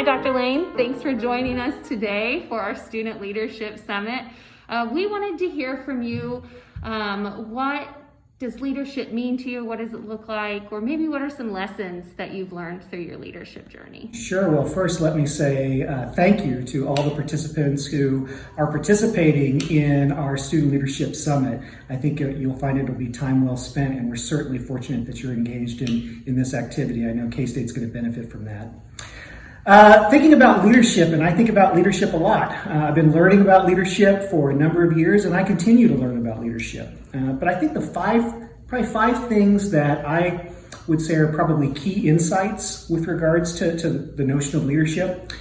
Dr. Lane. Thanks for joining us today for our Student Leadership Summit. We wanted to hear from you. What does leadership mean to you? What does it look like? Or maybe what are some lessons that you've learned through your leadership journey? Sure. Well, first, let me say thank you to all the participants who are participating in our Student Leadership Summit. I think you'll find it'll be time well spent, and we're certainly fortunate that you're engaged in this activity. I know K-State's going to benefit from that. Thinking about leadership, and I think about leadership a lot. I've been learning about leadership for a number of years, and I continue to learn about leadership. But I think probably five things that I would say are probably key insights with regards to the notion of leadership.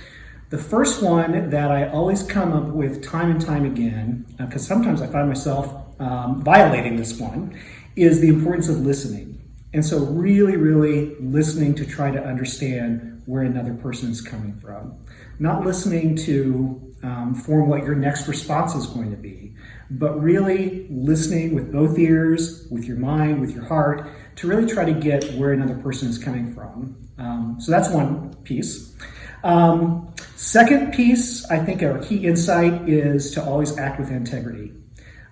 The first one that I always come up with time and time again, because sometimes I find myself violating this one, is the importance of listening. And so really listening to try to understand where another person is coming from. Not listening to form what your next response is going to be, but really listening with both ears, with your mind, with your heart, to really try to get where another person is coming from. So that's one piece. Second piece, I think a key insight is to always act with integrity.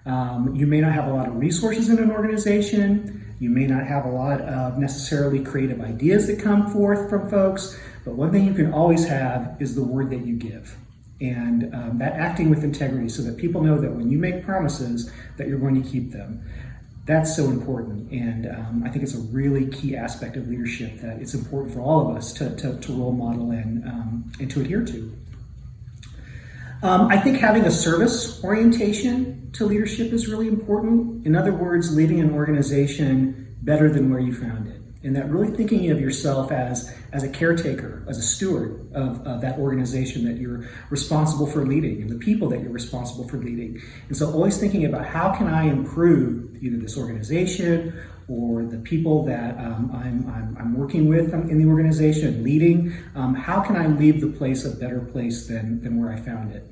You may not have a lot of resources in an organization. You may not have a lot of necessarily creative ideas that come forth from folks, but one thing you can always have is the word that you give. And that acting with integrity so that people know that when you make promises that you're going to keep them. That's so important. And I think it's a really key aspect of leadership that it's important for all of us to role model and to adhere to. I think having a service orientation to leadership is really important. In other words, leaving an organization better than where you found it. And that really thinking of yourself as a caretaker, as a steward of that organization that you're responsible for leading and the people that you're responsible for leading. And so always thinking about how can I improve either this organization or the people that I'm working with in the organization, leading. How can I leave the place a better place than where I found it?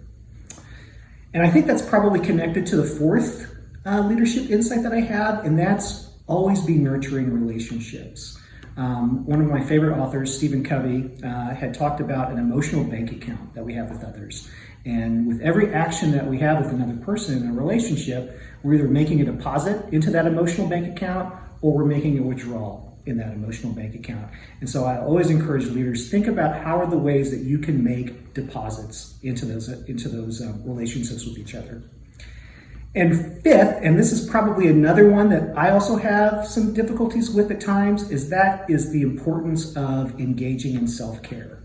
And I think that's probably connected to the fourth leadership insight that I have, and that's always be nurturing relationships. One of my favorite authors, Stephen Covey, had talked about an emotional bank account that we have with others. And with every action that we have with another person in a relationship, we're either making a deposit into that emotional bank account or we're making a withdrawal in that emotional bank account. And so I always encourage leaders, think about how are the ways that you can make deposits into those relationships with each other. And fifth, and this is probably another one that I also have some difficulties with at times, is the importance of engaging in self-care.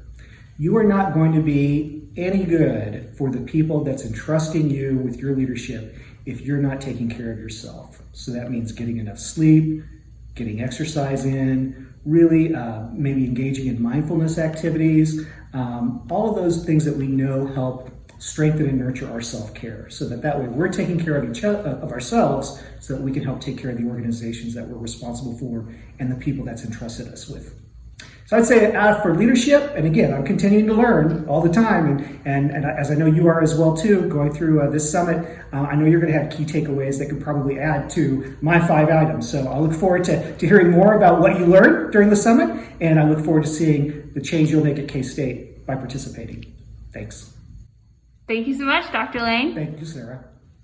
You are not going to be any good for the people that's entrusting you with your leadership if you're not taking care of yourself. So that means getting enough sleep, getting exercise in, really maybe engaging in mindfulness activities, all of those things that we know help strengthen and nurture our self-care so that way we're taking care of ourselves so that we can help take care of the organizations that we're responsible for and the people that's entrusted us with. So I'd say for leadership, and again, I'm continuing to learn all the time, and as I know you are as well too, going through this summit, I know you're going to have key takeaways that could probably add to my 5 items. So I look forward to hearing more about what you learned during the summit, and I look forward to seeing the change you'll make at K-State by participating. Thanks. Thank you so much, Dr. Lane. Thank you, Sarah.